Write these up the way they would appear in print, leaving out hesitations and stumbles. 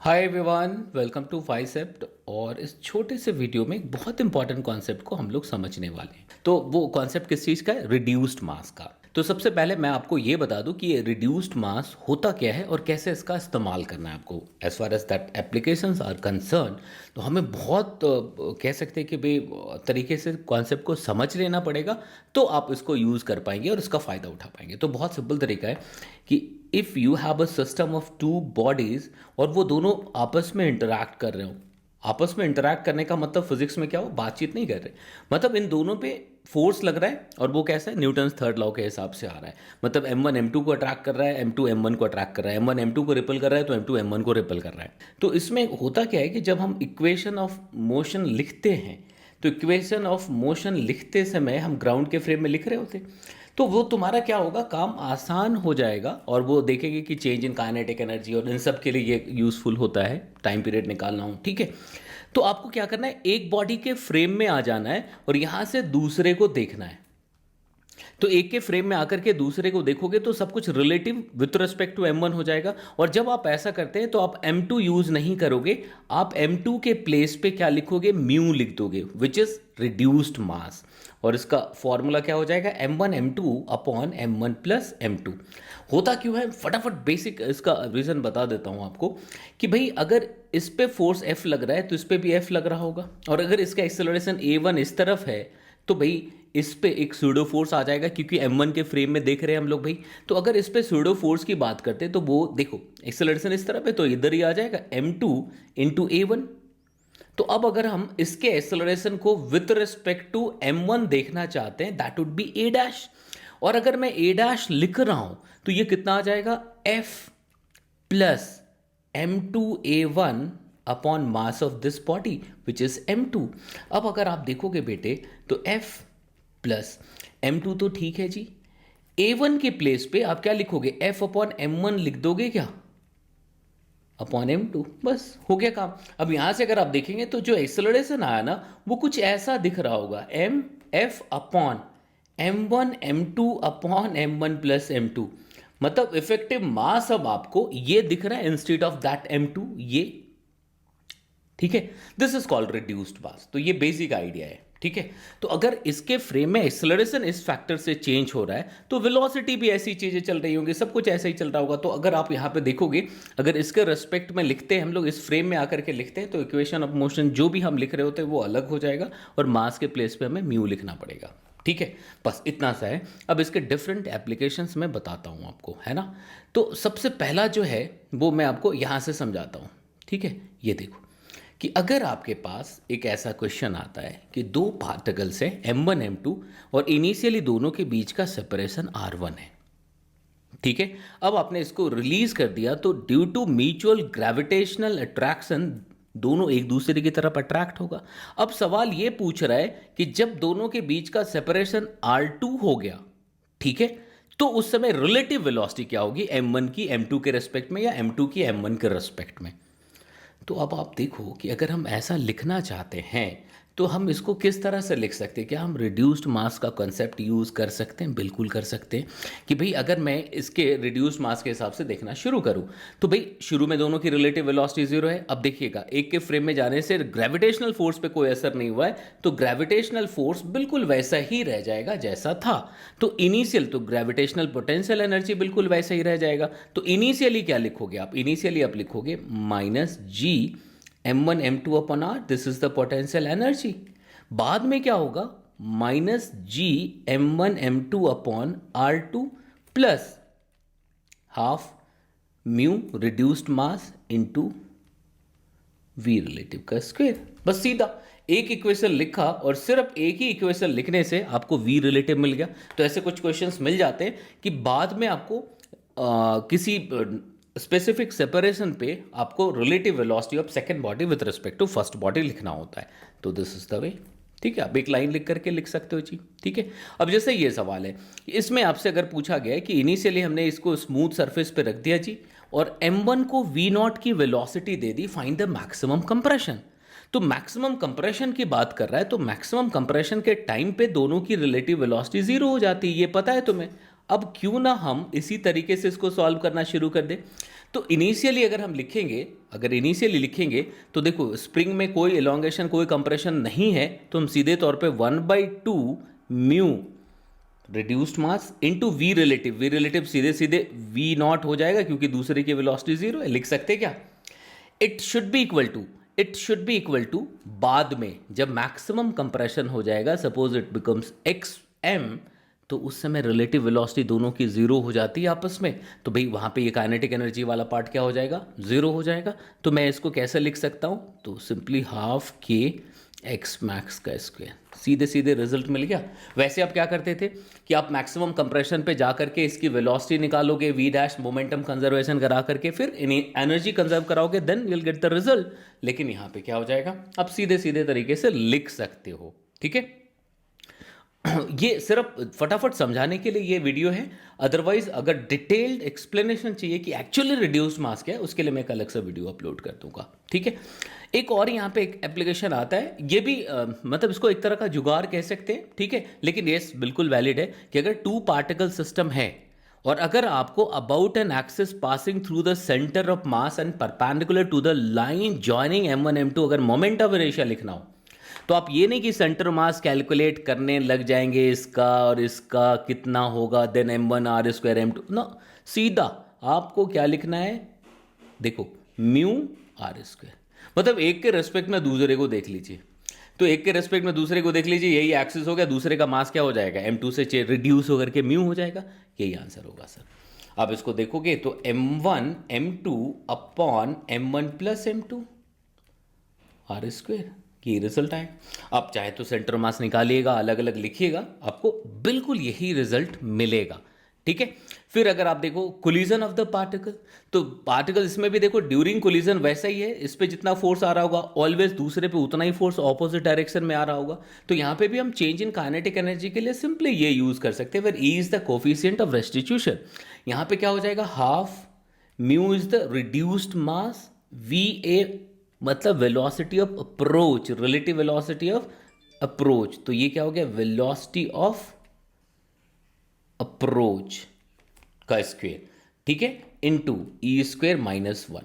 Hi everyone, welcome to Physcept. और इस छोटे से वीडियो में एक बहुत इंपॉर्टेंट कॉन्सेप्ट को हम लोग समझने वाले हैं। तो वो कॉन्सेप्ट किस चीज़ का है? रिड्यूस्ड मास का। तो सबसे पहले मैं आपको ये बता दूं कि ये रिड्यूस्ड मास होता क्या है और कैसे इसका इस्तेमाल करना है आपको। As far as that applications are concern, तो हमें बहुत कह सकते हैं कि भाई तरीके से कॉन्सेप्ट को समझ लेना पड़ेगा, तो आप इसको यूज़ कर पाएंगे और इसका फ़ायदा उठा पाएंगे। तो बहुत सिंपल तरीका है कि if you have a system of to bodies और वो दोनों आपस में इंटरैक्ट कर रहे हो। आपस में इंटरैक्ट करने का मतलब फिजिक्स में क्या हो, बातचीत नहीं कर रहे, मतलब इन दोनों पे फोर्स लग रहा है और वो कैसा है, न्यूटन्स थर्ड लॉ के हिसाब से आ रहा है। मतलब M1 M2 को अट्रैक्ट कर रहा है, M2 M1 को अट्रैक्ट कर रहा है, M1 M2 को रिपल कर रहा है तो M2 M1 को रिपल कर रहा है। तो इसमें होता क्या है कि जब हम इक्वेशन ऑफ मोशन लिखते हैं, तो इक्वेशन ऑफ मोशन लिखते समय हम ग्राउंड के फ्रेम में लिख रहे होते, तो वो तुम्हारा क्या होगा, काम आसान हो जाएगा। और वो देखेंगे कि चेंज इन काइनेटिक एनर्जी और इन सब के लिए ये यूज़फुल होता है, टाइम पीरियड निकालना हो, ठीक है। तो आपको क्या करना है, एक बॉडी के फ्रेम में आ जाना है और यहाँ से दूसरे को देखना है। तो एक के फ्रेम में आकर के दूसरे को देखोगे तो सब कुछ relative with respect to M1 हो जाएगा। और जब आप ऐसा करते हैं तो आप M2 यूज नहीं करोगे, आप M2 के प्लेस पे क्या लिखोगे, म्यू लिख दोगे, विच इज रिड्यूस्ड मास। और इसका फॉर्मूला क्या हो जाएगा, M1 M2 upon M1 plus M2। होता क्यों है, फटाफट बेसिक इसका रीज़न बता देता हूँ आपको कि भाई अगर इस पे फोर्स F लग रहा है तो इस पे भी F लग रहा होगा, और अगर इसका एक्सेलरेशन A1 इस तरफ है तो भाई इस पे एक सूडो फोर्स आ जाएगा, क्योंकि M1 के फ्रेम में देख रहे हैं हम लोग भाई। तो अगर इस पे सूडो फोर्स की बात करते हैं तो वो देखो एक्सेलरेशन इस तरफ है तो इधर ही आ जाएगा M2 इंटू A1। तो अब अगर हम इसके एक्सेलरेशन को विथ रिस्पेक्ट टू M1 देखना चाहते हैं, that would be A dash. और अगर मैं A डैश लिख रहा हूं तो ये कितना आ जाएगा, F plus M2A1 upon mass of this body which is M2। अब अगर आप देखोगे बेटे तो F प्लस M2 तो ठीक है जी, A1 के प्लेस पे आप क्या लिखोगे, F अपॉन M1 लिख दोगे क्या, अपॉन M2, बस हो गया काम। अब यहां से अगर आप देखेंगे तो जो एक्सेलरेशन आया ना वो कुछ ऐसा दिख रहा होगा, F upon M1 M2 upon M1 plus M2। मतलब इफेक्टिव मास अब आपको ये दिख रहा है इंस्टेड ऑफ दैट M2, ये ठीक है। दिस इज कॉल्ड रिड्यूस्ड मास। तो ये बेसिक आइडिया है, ठीक है। तो अगर इसके फ्रेम में एक्सेलरेशन इस फैक्टर से चेंज हो रहा है तो वेलोसिटी भी ऐसी चीजें चल रही होंगी, सब कुछ ऐसा ही चल रहा होगा। तो अगर आप यहां पे देखोगे, अगर इसके रेस्पेक्ट में लिखते हैं हम लोग, इस फ्रेम में आकर के लिखते हैं, तो इक्वेशन ऑफ मोशन जो भी हम लिख रहे होते हैं वो अलग हो जाएगा और मास के प्लेस पे हमें म्यू लिखना पड़ेगा, ठीक है। बस इतना सा है। अब इसके डिफरेंट एप्लीकेशंस मैं बताता हूं आपको, है ना। तो सबसे पहला जो है वो मैं आपको यहां से समझाता हूं, ठीक है। ये देखो कि अगर आपके पास एक ऐसा क्वेश्चन आता है कि दो पार्टिकल्स है M1 M2 और इनिशियली दोनों के बीच का सेपरेशन R1 है, ठीक है। अब आपने इसको रिलीज कर दिया तो due to mutual gravitational attraction दोनों एक दूसरे की तरफ अट्रैक्ट होगा। अब सवाल ये पूछ रहा है कि जब दोनों के बीच का सेपरेशन R2 हो गया, ठीक है, तो उस समय रिलेटिव वेलोसिटी क्या होगी, M1 की M2 के रेस्पेक्ट में या M2 की M1 के रेस्पेक्ट में। तो अब आप देखो कि अगर हम ऐसा लिखना चाहते हैं तो हम इसको किस तरह से लिख सकते हैं। क्या हम रिड्यूस्ड मास का कॉन्सेप्ट यूज़ कर सकते हैं? बिल्कुल कर सकते हैं। कि भाई अगर मैं इसके रिड्यूस्ड मास के हिसाब से देखना शुरू करूं तो भाई शुरू में दोनों की रिलेटिव वेलोसिटी जीरो है। अब देखिएगा, एक के फ्रेम में जाने से ग्रेविटेशनल फोर्स पे कोई असर नहीं हुआ है, तो ग्रेविटेशनल फोर्स बिल्कुल वैसा ही रह जाएगा जैसा था। तो इनिशियल तो ग्रेविटेशनल पोटेंशियल एनर्जी बिल्कुल वैसा ही रह जाएगा। तो इनिशियली क्या लिखोगे आप, इनिशियली आप लिखोगे minus G M1 M2 upon R, this is the potential energy. बाद में क्या होगा, minus G M1 M2 upon R2 plus half mu reduced mass into V relative का स्क्वायर। बस सीधा एक इक्वेशन लिखा और सिर्फ एक ही इक्वेशन लिखने से आपको वी रिलेटिव मिल गया। तो ऐसे कुछ क्वेश्चंस मिल जाते हैं कि बाद में आपको किसी स्पेसिफिक सेपरेशन पे आपको relative velocity of second body with respect to first body लिखना होता है। तो दिस इज द वे, ठीक है। आप एक लाइन लिख करके लिख सकते हो जी, ठीक है। अब जैसे ये सवाल है, इसमें आपसे अगर पूछा गया है कि इनिशियली हमने इसको स्मूथ सरफेस पे रख दिया जी और M1 को V0 की velocity they the, find the maximum compression. तो मैक्सिमम कंप्रेशन की बात कर रहा है, तो मैक्सिमम कंप्रेशन के टाइम पे दोनों की रिलेटिव वेलोसिटी जीरो हो जाती है, ये पता है तुम्हें। अब क्यों ना हम इसी तरीके से इसको सॉल्व करना शुरू कर दें। तो इनिशियली अगर हम लिखेंगे, अगर इनिशियली लिखेंगे तो देखो स्प्रिंग में कोई एलोंगेशन कोई कंप्रेशन नहीं है, तो हम सीधे तौर पे 1/2 mu reduced mass into V relative, V relative सीधे सीधे वी नॉट हो जाएगा क्योंकि दूसरे की वेलोसिटी जीरो है, लिख सकते क्या, it should be equal to, it should be equal to, बाद में जब मैक्सिमम कंप्रेशन हो जाएगा, suppose it becomes X M, तो उस समय रिलेटिव वेलोसिटी दोनों की जीरो हो जाती है आपस में, तो भाई वहां पे ये काइनेटिक एनर्जी वाला पार्ट क्या हो जाएगा, जीरो हो जाएगा। तो मैं इसको कैसे लिख सकता हूं, तो सिंपली हाफ के एक्स मैक्स का स्क्वायर, सीधे सीधे रिजल्ट मिल गया। वैसे आप क्या करते थे कि आप मैक्सिमम कंप्रेशन पे जा करके इसकी वेलोसिटी निकालोगे, वी डैश मोमेंटम कंजर्वेशन करा करके फिर एनर्जी कंजर्व कराओगे, then you will get the result. लेकिन यहाँ पे क्या हो जाएगा, आप सीधे सीधे तरीके से लिख सकते हो, ठीक है। ये सिर्फ फटाफट समझाने के लिए ये वीडियो है, अदरवाइज अगर डिटेल्ड एक्सप्लेनेशन चाहिए कि एक्चुअली रिड्यूस्ड मास क्या है, उसके लिए मैं एक अलग सा वीडियो अपलोड कर दूंगा, ठीक है। एक और यहाँ पे एक एप्लीकेशन आता है, ये भी मतलब इसको एक तरह का जुगाड़ कह सकते हैं, ठीक है, लेकिन ये बिल्कुल वैलिड है कि अगर टू पार्टिकल सिस्टम है और अगर आपको about an axis passing through the centre of mass and perpendicular to the line joining M1 M2 अगर मोमेंट ऑफ इनर्शिया लिखना हो, तो आप ये नहीं कि सेंटर मास कैलकुलेट करने लग जाएंगे इसका और इसका कितना होगा, then M1 R square M2 ना, सीधा आपको क्या लिखना है, देखो म्यू आर स्क्वायर, मतलब एक के रेस्पेक्ट में दूसरे को देख लीजिए, तो एक के रेस्पेक्ट में दूसरे को देख लीजिए, यही एक्सिस हो गया, दूसरे का मास क्या हो जाएगा, M2 से रिड्यूस होकर के म्यू हो जाएगा, यही आंसर होगा सर। आप इसको देखोगे तो M1 M2 upon M1 plus M2 R square, ये रिजल्ट आए। आप चाहे तो सेंटर मास निकालिएगा, अलग अलग लिखिएगा, आपको बिल्कुल यही रिजल्ट मिलेगा, ठीक है। फिर अगर आप देखो कोलिजन ऑफ द पार्टिकल, तो पार्टिकल इसमें भी देखो ड्यूरिंग कोलिजन वैसा ही है, इस पे जितना फोर्स आ रहा होगा ऑलवेज दूसरे पे उतना ही फोर्स ऑपोजिट डायरेक्शन में आ रहा होगा। तो यहाँ पे भी हम चेंज इन काइनेटिक एनर्जी के लिए सिंपली ये यूज कर सकते हैं, where E is the coefficient of restitution. यहाँ पे क्या हो जाएगा, half mu is the reduced mass, V A मतलब velocity of approach, relative velocity of approach, तो ये क्या हो गया, वेलोसिटी ऑफ अप्रोच का स्क्वायर, ठीक है, इनटू ई स्क्वायर माइनस 1।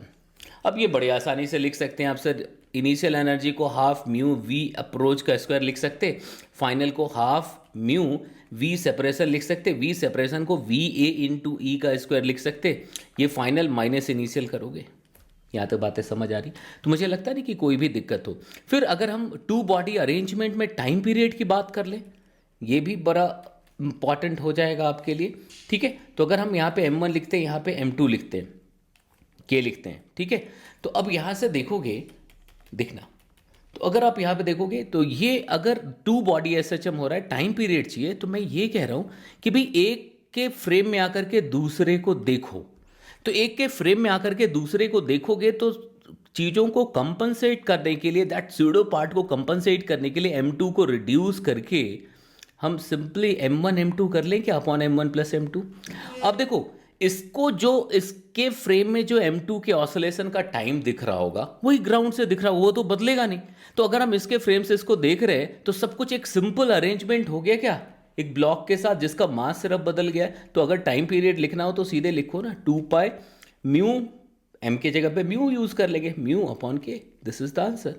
अब ये बड़े आसानी से लिख सकते हैं आप सर, इनिशियल एनर्जी को हाफ म्यू वी अप्रोच का स्क्वायर लिख सकते, फाइनल को हाफ म्यू वी सेपरेशन लिख सकते, वी सेपरेशन को वी ए इंटू ई का स्क्वायर लिख सकते, ये फाइनल माइनस इनिशियल करोगे। यहाँ तक बातें समझ आ रही, तो मुझे लगता नहीं कि कोई भी दिक्कत हो। फिर अगर हम टू बॉडी अरेंजमेंट में टाइम पीरियड की बात कर लें, ये भी बड़ा इंपॉर्टेंट हो जाएगा आपके लिए, ठीक है। तो अगर हम यहाँ पे M1 लिखते हैं, यहाँ पे M2 लिखते हैं, K लिखते हैं, ठीक है। तो अब यहाँ से देखोगे, देखना, तो अगर आप यहाँ पे देखोगे तो ये अगर टू बॉडी SHM हो रहा है, टाइम पीरियड चाहिए, तो मैं ये कह रहा हूँ कि भाई एक के फ्रेम में आकर के दूसरे को देखो, तो एक के फ्रेम में आकर के दूसरे को देखोगे तो चीज़ों को कंपनसेट करने के लिए, दैट स्यूडो पार्ट को कंपनसेट करने के लिए M2 को रिड्यूस करके हम सिंपली M1 M2 कर लें क्या, अपॉन M1 प्लस M2। अब देखो इसको, जो इसके फ्रेम में जो M2 के ऑसिलेशन का टाइम दिख रहा होगा वही ग्राउंड से दिख रहा होगा, वो तो बदलेगा नहीं। तो अगर हम इसके फ्रेम से इसको देख रहे हैं तो सब कुछ एक सिंपल अरेंजमेंट हो गया क्या, एक ब्लॉक के साथ जिसका मास सिर्फ बदल गया है। तो अगर टाइम पीरियड लिखना हो तो सीधे लिखो ना, 2 पाई म्यू, एम के जगह पे म्यू यूज कर लेंगे, म्यू अपॉन के, दिस इज द आंसर।